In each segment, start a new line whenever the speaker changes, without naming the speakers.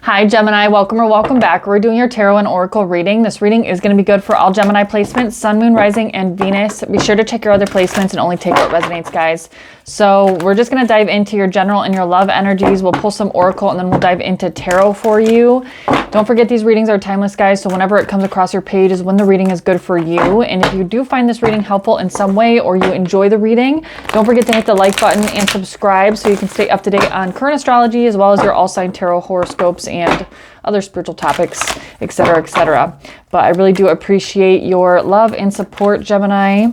Hi Gemini, welcome or welcome back. We're doing your tarot and oracle reading. This reading is going to be good for all Gemini placements, Sun, Moon, Rising, and Venus. Be sure to check your other placements and only take what resonates, guys. So we're just going to dive into your general and your love energies. We'll pull some oracle and then we'll dive into tarot for you. Don't forget these readings are timeless, guys. So whenever it comes across your page is when the reading is good for you. And if you do find this reading helpful in some way or you enjoy the reading, don't forget to hit the like button and subscribe so you can stay up to date on current astrology as well as your all sign tarot horoscopes and other spiritual topics, etc., etc. But I really do appreciate your love and support, Gemini.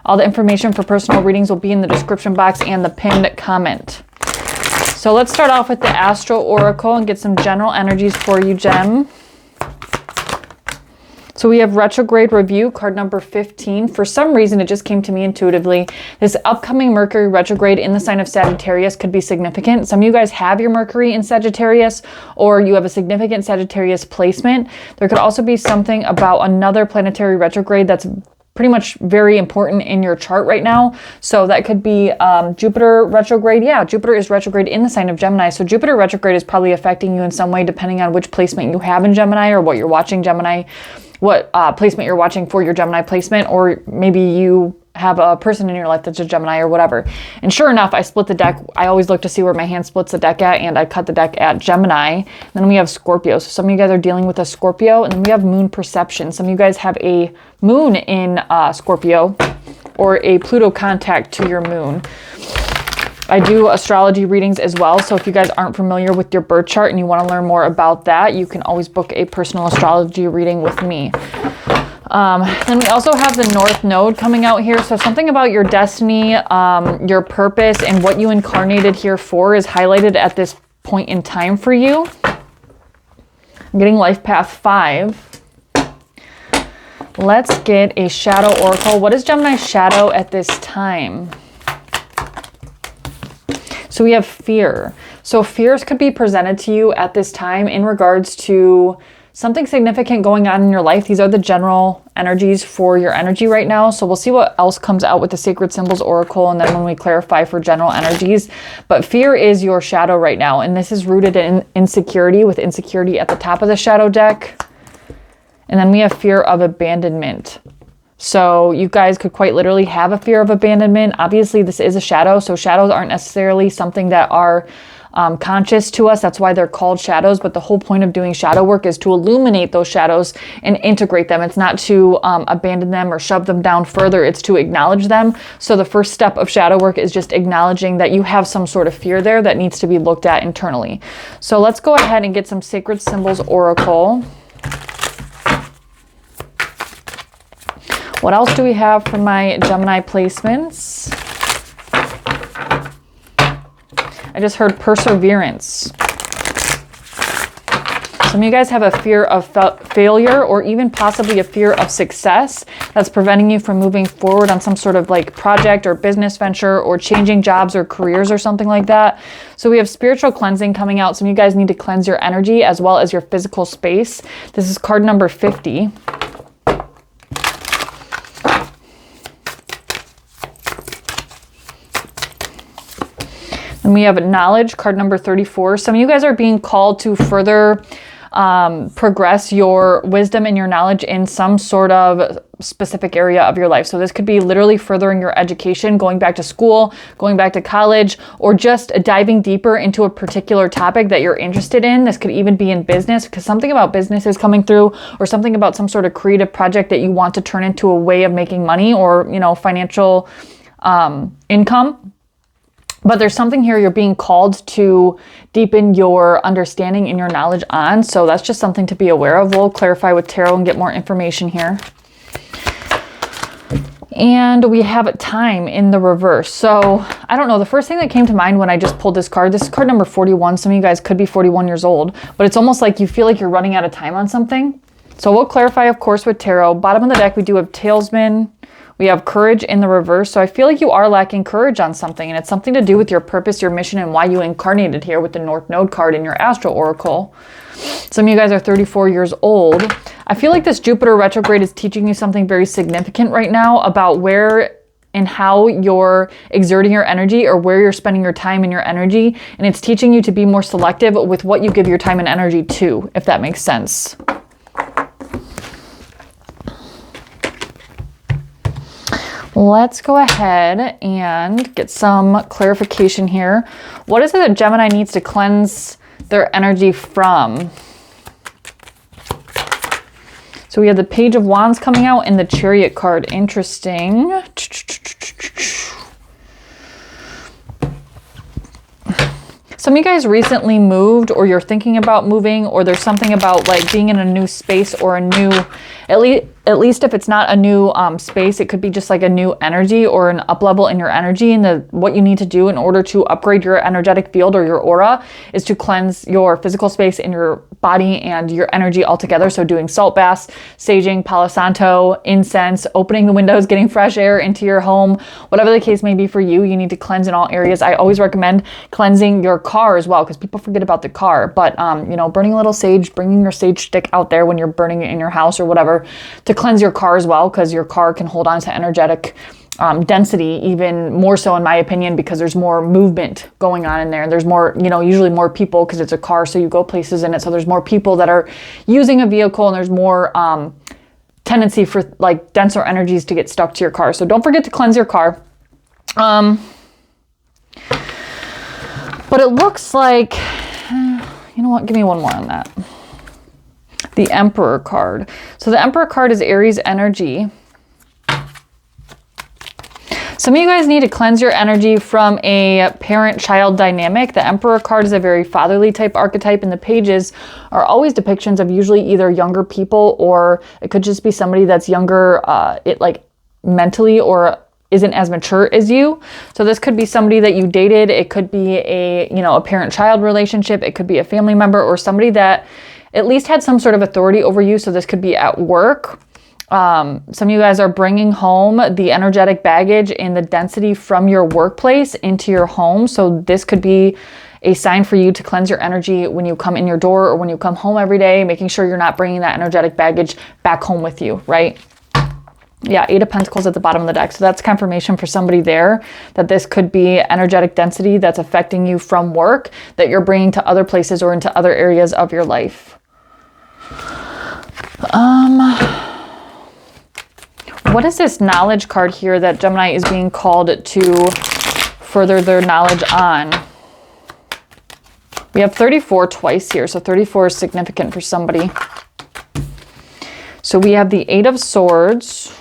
All the information for personal readings will be in the description box and the pinned comment. So let's start off with the Astro Oracle and get some general energies for you, Gem. So we have retrograde review, card number 15. For some reason, it just came to me intuitively. This upcoming Mercury retrograde in the sign of Sagittarius could be significant. Some of you guys have your Mercury in Sagittarius, or you have a significant Sagittarius placement. There could also be something about another planetary retrograde that's pretty much very important in your chart right now. So that could be Jupiter retrograde. Yeah, Jupiter is retrograde in the sign of Gemini. So Jupiter retrograde is probably affecting you in some way depending on which placement you have in Gemini or what you're watching Gemini, what placement you're watching for your Gemini placement, or maybe you have a person in your life that's a Gemini or whatever. And sure enough, I split the deck. I always look to see where my hand splits the deck at, and I cut the deck at Gemini. And then we have Scorpio. So some of you guys are dealing with a Scorpio, and then we have moon perception. Some of you guys have a moon in Scorpio or a Pluto contact to your moon. I do astrology readings as well, so if you guys aren't familiar with your birth chart and you want to learn more about that, you can always book a personal astrology reading with me. Then we also have the North Node coming out here, so something about your destiny, your purpose, and what you incarnated here for is highlighted at this point in time for you. I'm getting Life Path 5. Let's get a Shadow Oracle. What is Gemini's shadow at this time? So we have fear. So fears could be presented to you at this time in regards to something significant going on in your life. These are the general energies for your energy right now. So we'll see what else comes out with the Sacred Symbols Oracle and then when we clarify for general energies. But fear is your shadow right now. And this is rooted in insecurity, with insecurity at the top of the shadow deck. And then we have fear of abandonment. So you guys could quite literally have a fear of abandonment. Obviously, this is a shadow, so shadows aren't necessarily something that are conscious to us. That's why they're called shadows. But the whole point of doing shadow work is to illuminate those shadows and integrate them. It's not to abandon them or shove them down further. It's to acknowledge them. So the first step of shadow work is just acknowledging that you have some sort of fear there that needs to be looked at internally. So let's go ahead and get some Sacred Symbols Oracle. What else do we have for my Gemini placements? I just heard perseverance. Some of you guys have a fear of failure or even possibly a fear of success that's preventing you from moving forward on some sort of like project or business venture or changing jobs or careers or something like that. So we have spiritual cleansing coming out. Some of you guys need to cleanse your energy as well as your physical space. This is card number 50. And we have knowledge, card number 34. Some of you guys are being called to further progress your wisdom and your knowledge in some sort of specific area of your life. So this could be literally furthering your education, going back to school, going back to college, or just diving deeper into a particular topic that you're interested in. This could even be in business, because something about business is coming through, or something about some sort of creative project that you want to turn into a way of making money or, you know, financial income. But there's something here you're being called to deepen your understanding and your knowledge on. So that's just something to be aware of. We'll clarify with tarot and get more information here. And we have time in the reverse. So I don't know. The first thing that came to mind when I just pulled this is card number 41. Some of you guys could be 41 years old, but it's almost like you feel like you're running out of time on something. So we'll clarify, of course, with tarot. Bottom of the deck, we do have Talesman. We have courage in the reverse. So I feel like you are lacking courage on something, and it's something to do with your purpose, your mission, and why you incarnated here with the North Node card in your Astro Oracle. Some of you guys are 34 years old. I feel like this Jupiter retrograde is teaching you something very significant right now about where in how you're exerting your energy or where you're spending your time and your energy. And it's teaching you to be more selective with what you give your time and energy to, if that makes sense. Let's go ahead and get some clarification here. What is it that Gemini needs to cleanse their energy from? So we have the Page of Wands coming out and the Chariot card. Interesting. Some of you guys recently moved, or you're thinking about moving, or there's something about like being in a new space or a new, at least if it's not a new space, it could be just like a new energy or an up level in your energy. And what you need to do in order to upgrade your energetic field or your aura is to cleanse your physical space in your body and your energy altogether. So doing salt baths, saging, Palo Santo, incense, opening the windows, getting fresh air into your home, whatever the case may be for you, you need to cleanse in all areas. I always recommend cleansing your car as well, because people forget about the car. But, you know, burning a little sage, bringing your sage stick out there when you're burning it in your house or whatever, to cleanse your car as well, because your car can hold on to energetic density even more so, in my opinion, because there's more movement going on in there. There's more, you know, usually more people, because it's a car, so you go places in it. So there's more people that are using a vehicle, and there's more tendency for like denser energies to get stuck to your car. So don't forget to cleanse your car. But it looks like, you know what, give me one more on that. The Emperor card. So the Emperor card is Aries energy. Some of you guys need to cleanse your energy from a parent-child dynamic. The Emperor card is a very fatherly type archetype, and the pages are always depictions of usually either younger people, or it could just be somebody that's younger, like mentally, or isn't as mature as you. So this could be somebody that you dated. It could be a, you know, a parent-child relationship. It could be a family member or somebody that at least had some sort of authority over you. So this could be at work. Some of you guys are bringing home the energetic baggage and the density from your workplace into your home. So this could be a sign for you to cleanse your energy when you come in your door or when you come home every day, making sure you're not bringing that energetic baggage back home with you, right? Yeah, 8 of Pentacles at the bottom of the deck. So that's confirmation for somebody there that this could be energetic density that's affecting you from work that you're bringing to other places or into other areas of your life. What is this knowledge card here that Gemini is being called to further their knowledge on? We have 34 twice here, so 34 is significant for somebody. So we have the 8 of Swords.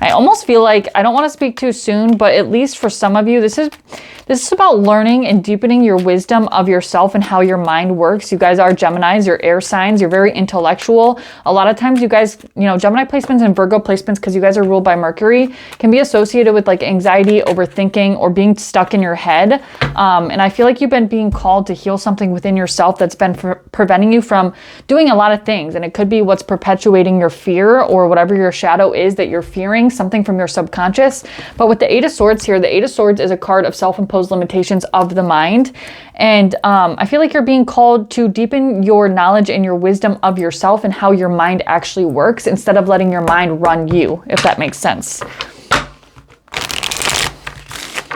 I almost feel like, I don't want to speak too soon, but at least for some of you, this is about learning and deepening your wisdom of yourself and how your mind works. You guys are Geminis, you're air signs, you're very intellectual. A lot of times you guys, you know, Gemini placements and Virgo placements, because you guys are ruled by Mercury, can be associated with like anxiety, overthinking, or being stuck in your head. And I feel like you've been being called to heal something within yourself that's been preventing you from doing a lot of things. And it could be what's perpetuating your fear, or whatever your shadow is that you're fearing, something from your subconscious. But with the 8 of Swords here, the 8 of Swords is a card of self-imposed limitations of the mind. And I feel like you're being called to deepen your knowledge and your wisdom of yourself and how your mind actually works, instead of letting your mind run you, if that makes sense.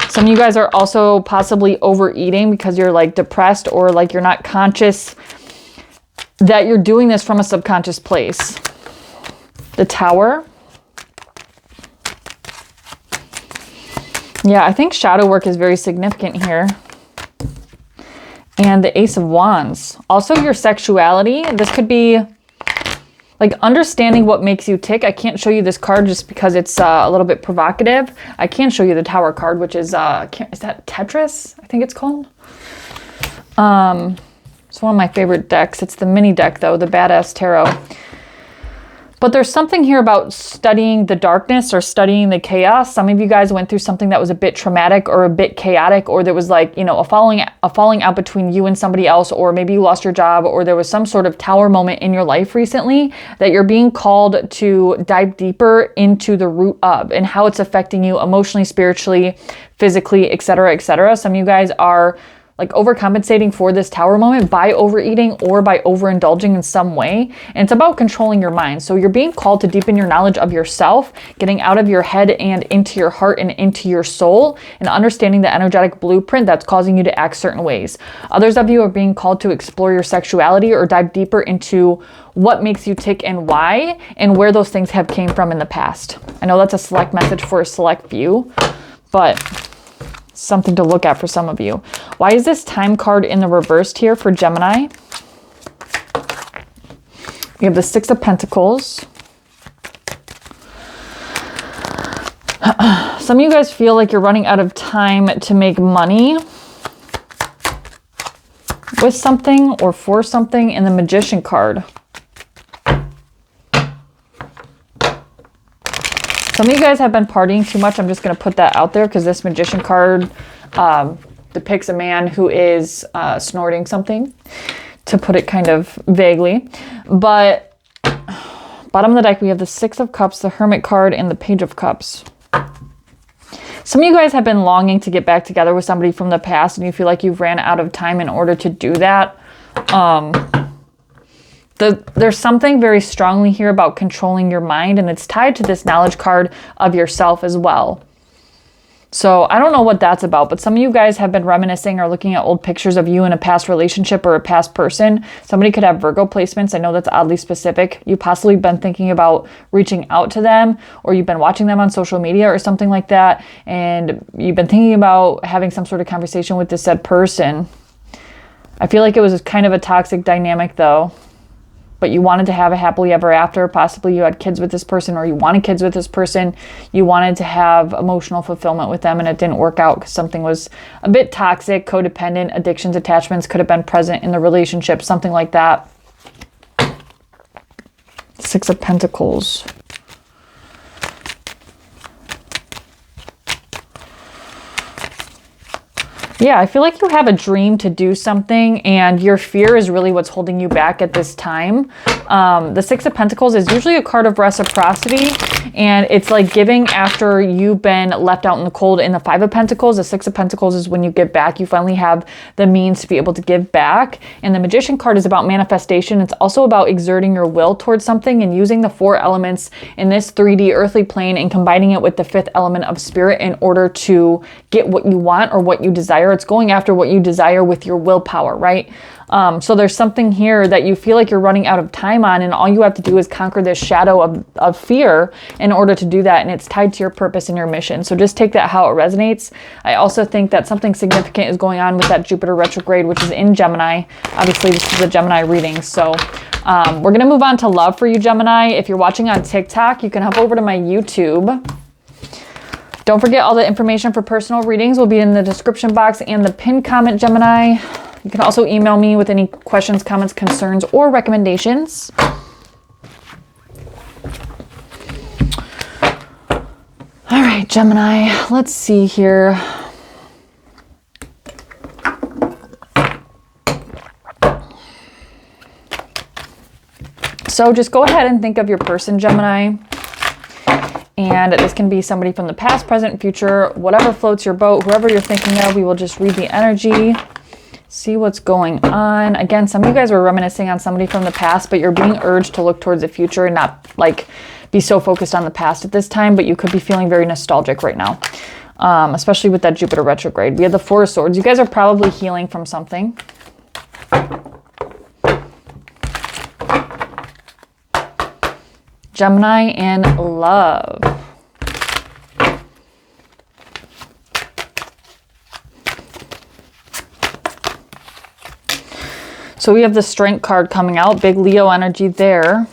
Some of you guys are also possibly overeating because you're like depressed, or like you're not conscious that you're doing this from a subconscious place. The Tower. Yeah, I think shadow work is very significant here. And the Ace of Wands. Also your sexuality. This could be like understanding what makes you tick. I can't show you this card just because it's a little bit provocative. I can show you the Tower card, which is, is that Tetris? I think it's called. It's one of my favorite decks. It's the mini deck though, the Badass Tarot. But there's something here about studying the darkness or studying the chaos. Some of you guys went through something that was a bit traumatic or a bit chaotic, or there was like, you know, a falling out between you and somebody else, or maybe you lost your job, or there was some sort of tower moment in your life recently that you're being called to dive deeper into the root of and how it's affecting you emotionally, spiritually, physically, etc., etc. Some of you guys are like overcompensating for this Tower moment by overeating or by overindulging in some way. And it's about controlling your mind. So you're being called to deepen your knowledge of yourself, getting out of your head and into your heart and into your soul, and understanding the energetic blueprint that's causing you to act certain ways. Others of you are being called to explore your sexuality or dive deeper into what makes you tick and why, and where those things have came from in the past. I know that's a select message for a select few, but something to look at for some of you. Why is this Time card in the reversed here for Gemini? We have the Six of Pentacles. Some of you guys feel like you're running out of time to make money with something or for something in the Magician card. Some of you guys have been partying too much. I'm just going to put that out there because this Magician card depicts a man who is snorting something, to put it kind of vaguely. But bottom of the deck, we have the Six of Cups, the Hermit card, and the Page of Cups. Some of you guys have been longing to get back together with somebody from the past, and you feel like you've ran out of time in order to do that. There's something very strongly here about controlling your mind, and it's tied to this knowledge card of yourself as well. So I don't know what that's about, but some of you guys have been reminiscing or looking at old pictures of you in a past relationship or a past person. Somebody could have Virgo placements. I know that's oddly specific. You've possibly been thinking about reaching out to them, or you've been watching them on social media or something like that, and you've been thinking about having some sort of conversation with this said person. I feel like it was kind of a toxic dynamic though. But you wanted to have a happily ever after. Possibly you had kids with this person, or you wanted kids with this person. You wanted to have emotional fulfillment with them, and it didn't work out because something was a bit toxic, codependent, addictions, attachments could have been present in the relationship, something like that. Six of Pentacles. Yeah, I feel like you have a dream to do something, and your fear is really what's holding you back at this time. The Six of Pentacles is usually a card of reciprocity, and it's like giving after you've been left out in the cold. In the Five of Pentacles, the Six of Pentacles is when you give back. You finally have the means to be able to give back. And the Magician card is about manifestation. It's also about exerting your will towards something and using the four elements in this 3D earthly plane and combining it with the fifth element of spirit in order to get what you want or what you desire. It's going after what you desire with your willpower, right? So there's something here that you feel like you're running out of time on, and all you have to do is conquer this shadow of fear in order to do that, and it's tied to your purpose and your mission. So just take that how it resonates. I also think that something significant is going on with that Jupiter retrograde, which is in Gemini. Obviously, this is a Gemini reading, so we're going to move on to love for you, Gemini. If you're watching on TikTok, you can hop over to my YouTube. Don't forget, all the information for personal readings will be in the description box and the pinned comment, Gemini. You can also email me with any questions, comments, concerns, or recommendations. All right, Gemini, let's see here. So just go ahead and think of your person, Gemini. And this can be somebody from the past, present, future, whatever floats your boat, whoever you're thinking of. We will just read the energy, see what's going on. Again, some of you guys were reminiscing on somebody from the past, but you're being urged to look towards the future and not like be so focused on the past at this time, but you could be feeling very nostalgic right now, especially with that Jupiter retrograde. We have the Four of Swords. You guys are probably healing from something. Gemini and love. So we have the Strength card coming out, big Leo energy there.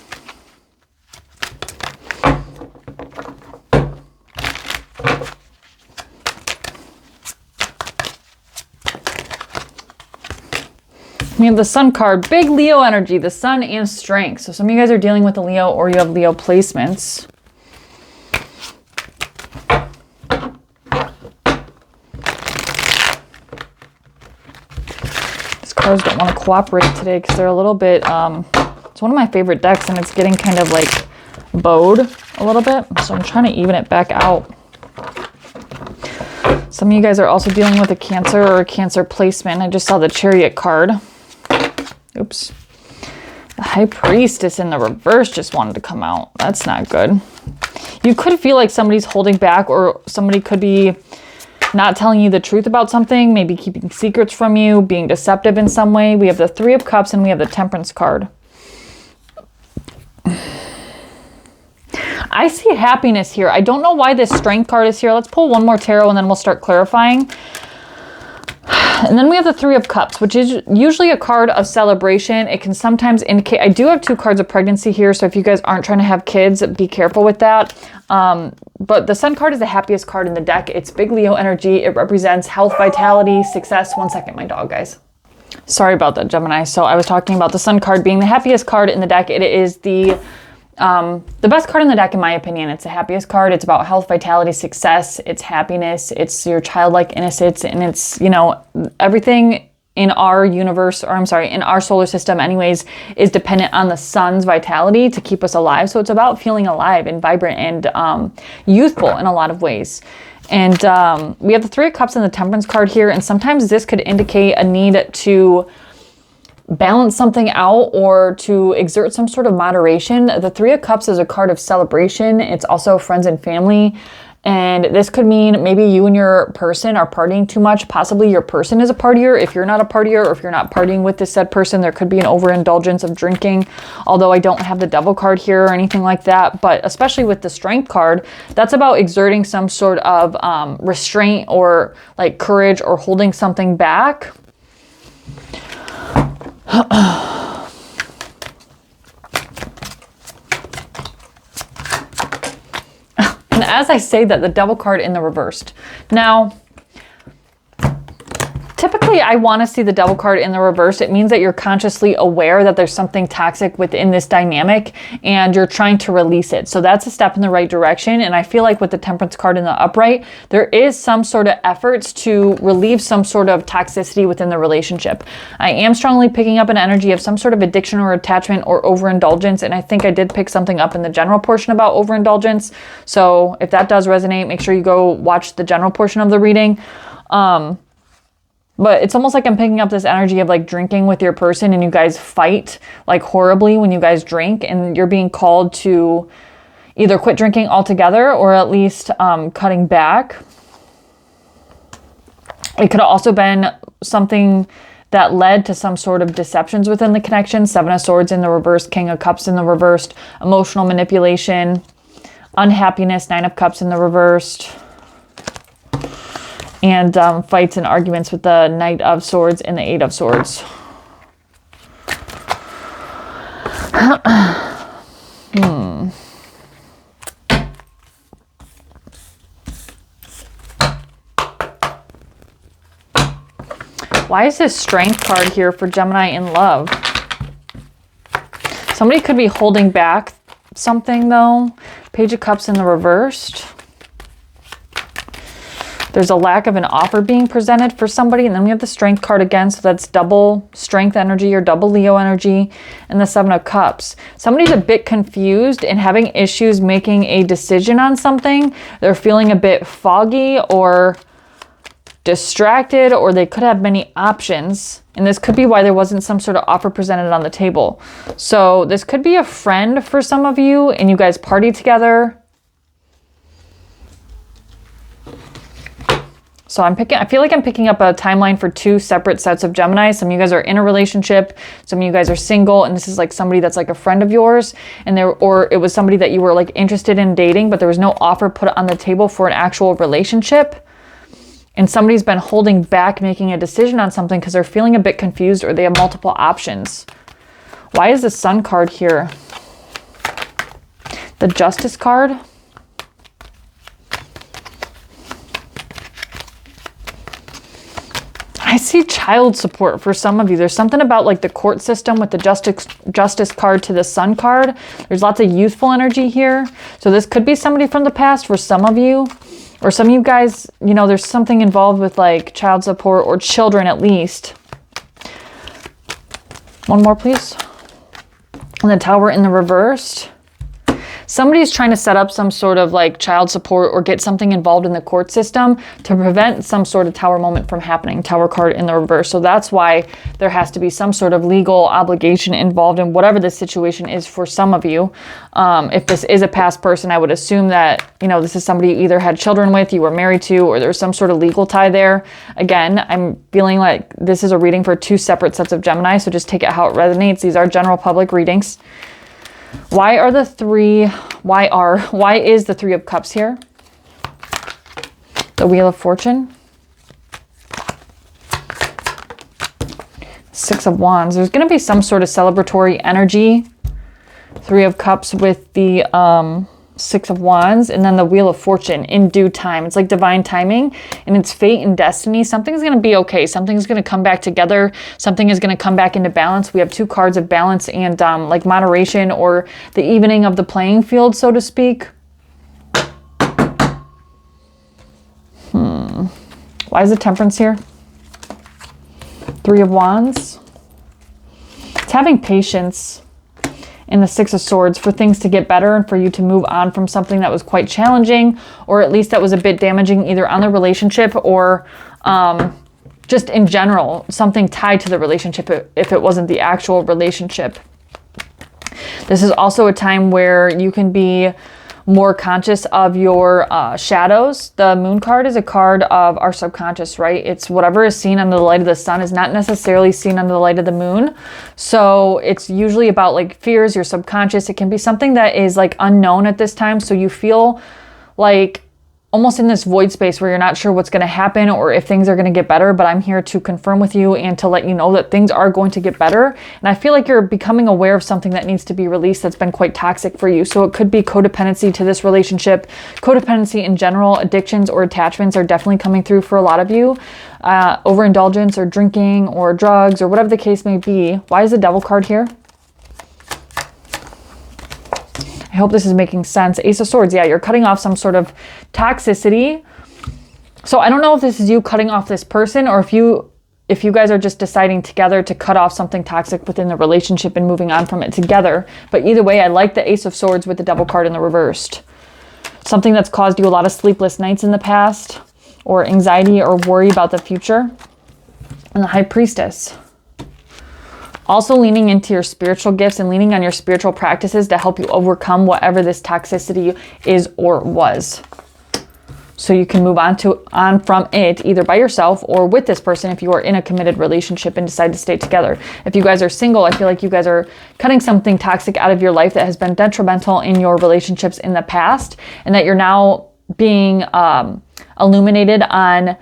We have the Sun card, big Leo energy, the Sun and Strength. So some of you guys are dealing with a Leo, or you have Leo placements. These cards don't want to cooperate today because they're a little bit, it's one of my favorite decks, and it's getting kind of like bowed a little bit. So I'm trying to even it back out. Some of you guys are also dealing with a Cancer or a Cancer placement. I just saw the Chariot card. Oops. The High Priestess in the reverse just wanted to come out. That's not good. You could feel like somebody's holding back, or somebody could be not telling you the truth about something, maybe keeping secrets from you, being deceptive in some way. We have the Three of Cups and we have the Temperance card. I see happiness here. I don't know why this Strength card is here. Let's pull one more tarot and then we'll start clarifying. And then we have the Three of Cups, which is usually a card of celebration. It can sometimes indicate, I do have 2 cards of pregnancy here, so if you guys aren't trying to have kids, be careful with that. But the Sun card is the happiest card in the deck. It's big Leo energy. It represents health, vitality, success. One second, my dog, guys. Sorry about that, Gemini. So I was talking about the Sun card being the happiest card in the deck. It is the best card in the deck, in my opinion. It's the happiest card. It's about health, vitality, success. It's happiness. It's your childlike innocence. And it's, you know, everything in our universe, or I'm sorry, in our solar system anyways, is dependent on the sun's vitality to keep us alive. So it's about feeling alive and vibrant and youthful in a lot of ways. And we have the Three of Cups and the Temperance card here. And sometimes this could indicate a need to balance something out or to exert some sort of moderation. The Three of Cups is a card of celebration. It's also friends and family. And this could mean maybe you and your person are partying too much. Possibly your person is a partier. If you're not a partier, or if you're not partying with this said person, there could be an overindulgence of drinking. Although I don't have the Devil card here or anything like that. But especially with the Strength card, that's about exerting some sort of restraint or like courage or holding something back. And as I say that, the Devil card in the reversed. Now, typically I want to see the Devil card in the reverse. It means that you're consciously aware that there's something toxic within this dynamic and you're trying to release it. So that's a step in the right direction. And I feel like with the Temperance card in the upright, there is some sort of efforts to relieve some sort of toxicity within the relationship. I am strongly picking up an energy of some sort of addiction or attachment or overindulgence. And I think I did pick something up in the general portion about overindulgence. So if that does resonate, make sure you go watch the general portion of the reading. But it's almost like I'm picking up this energy of like drinking with your person and you guys fight like horribly when you guys drink, and you're being called to either quit drinking altogether or at least cutting back. It could have also been something that led to some sort of deceptions within the connection. Seven of Swords in the reversed, King of Cups in the reversed, emotional manipulation, unhappiness, Nine of Cups in the reversed, and fights and arguments with the Knight of Swords and the Eight of Swords. Why is this Strength card here for Gemini in love? Somebody could be holding back something though. Page of Cups in the reversed. There's a lack of an offer being presented for somebody. And then we have the Strength card again. So that's double Strength energy or double Leo energy. And the Seven of Cups. Somebody's a bit confused and having issues making a decision on something. They're feeling a bit foggy or distracted, or they could have many options. And this could be why there wasn't some sort of offer presented on the table. So this could be a friend for some of you and you guys party together. So I feel like I'm picking up a timeline for two separate sets of Gemini. Some of you guys are in a relationship, some of you guys are single, and this is like somebody that's like a friend of yours, and or it was somebody that you were like interested in dating, but there was no offer put on the table for an actual relationship. And somebody's been holding back making a decision on something because they're feeling a bit confused or they have multiple options. Why is the Sun card here? The Justice card. I see child support for some of you. There's something about like the court system with the justice card to the Sun card. There's lots of youthful energy here. So this could be somebody from the past for some of you. Or some of you guys, you know, there's something involved with like child support or children at least. One more, please. And the Tower in the reversed. Somebody's trying to set up some sort of like child support or get something involved in the court system to prevent some sort of Tower moment from happening. Tower card in the reverse. So that's why there has to be some sort of legal obligation involved in whatever the situation is for some of you. If this is a past person, I would assume that, you know, this is somebody you either had children with, you were married to, or there's some sort of legal tie there. Again, I'm feeling like this is a reading for two separate sets of Gemini, so just take it how it resonates. These are general public readings. Why is the Three of Cups here? The Wheel of Fortune. Six of Wands. There's going to be some sort of celebratory energy. Three of Cups with the Six of Wands, and then the Wheel of Fortune in due time. It's like divine timing, and it's fate and destiny. Something's going to be okay. Something's going to come back together. Something is going to come back into balance. We have two cards of balance and like moderation, or the evening of the playing field, so to speak. Why is the Temperance here? Three of Wands. It's having patience. In the Six of Swords, for things to get better and for you to move on from something that was quite challenging, or at least that was a bit damaging either on the relationship or just in general, something tied to the relationship if it wasn't the actual relationship. This is also a time where you can be more conscious of your shadows. The Moon card is a card of our subconscious, right? It's whatever is seen under the light of the sun is not necessarily seen under the light of the moon. So it's usually about like fears, your subconscious. It can be something that is like unknown at this time. So you feel like almost in this void space where you're not sure what's going to happen or if things are going to get better, but I'm here to confirm with you and to let you know that things are going to get better. And I feel like you're becoming aware of something that needs to be released that's been quite toxic for you. So it could be codependency to this relationship. Codependency in general, addictions or attachments are definitely coming through for a lot of you. Overindulgence or drinking or drugs or whatever the case may be. Why is the Devil card here? I hope this is making sense. Ace of Swords. Yeah, you're cutting off some sort of toxicity. So I don't know if this is you cutting off this person or if you guys are just deciding together to cut off something toxic within the relationship and moving on from it together. But either way, I like the Ace of Swords with the Devil card in the reversed. Something that's caused you a lot of sleepless nights in the past or anxiety or worry about the future. And the High Priestess. Also leaning into your spiritual gifts and leaning on your spiritual practices to help you overcome whatever this toxicity is or was. So you can move on from it either by yourself or with this person if you are in a committed relationship and decide to stay together. If you guys are single, I feel like you guys are cutting something toxic out of your life that has been detrimental in your relationships in the past, and that you're now being illuminated on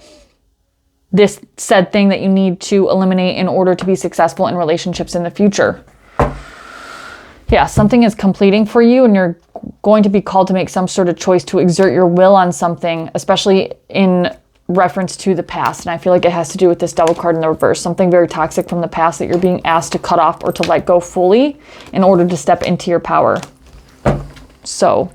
this said thing that you need to eliminate in order to be successful in relationships in the future. Yeah, something is completing for you and you're going to be called to make some sort of choice to exert your will on something, especially in reference to the past. And I feel like it has to do with this Devil card in the reverse. Something very toxic from the past that you're being asked to cut off or to let go fully in order to step into your power. So,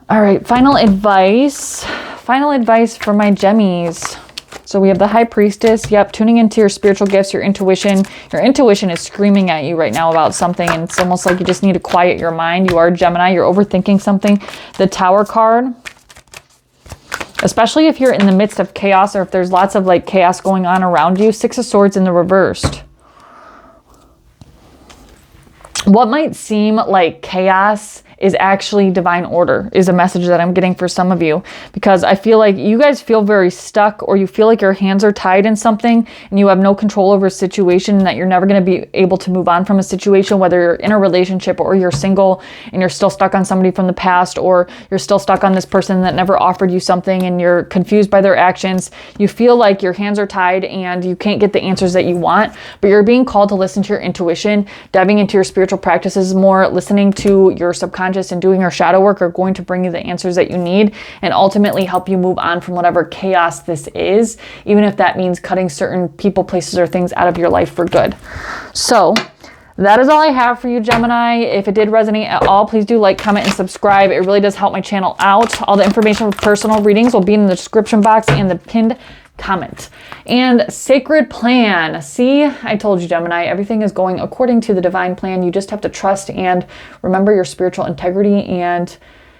all right, final advice. Final advice for my Gemmies. So we have the High Priestess. Yep, tuning into your spiritual gifts, your intuition. Your intuition is screaming at you right now about something, and it's almost like you just need to quiet your mind. You are Gemini. You're overthinking something. The Tower card, especially if you're in the midst of chaos or if there's lots of like chaos going on around you. Six of Swords in the reversed. What might seem like chaos is actually divine order, is a message that I'm getting for some of you, because I feel like you guys feel very stuck, or you feel like your hands are tied in something and you have no control over a situation, and that you're never going to be able to move on from a situation, whether you're in a relationship or you're single and you're still stuck on somebody from the past, or you're still stuck on this person that never offered you something and you're confused by their actions. You feel like your hands are tied and you can't get the answers that you want, but you're being called to listen to your intuition, diving into your spiritual practices more, listening to your subconscious and doing your shadow work are going to bring you the answers that you need and ultimately help you move on from whatever chaos this is, even if that means cutting certain people, places, or things out of your life for good. So that is all I have for you, Gemini. If it did resonate at all, please do like, comment, and subscribe. It really does help my channel out. All the information for personal readings will be in the description box and the pinned comment. And sacred plan. See, I told you, Gemini, everything is going according to the divine plan. You just have to trust and remember your spiritual integrity, and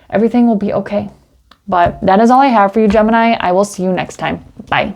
everything will be okay. But that is all I have for you, Gemini. I will see you next time. Bye.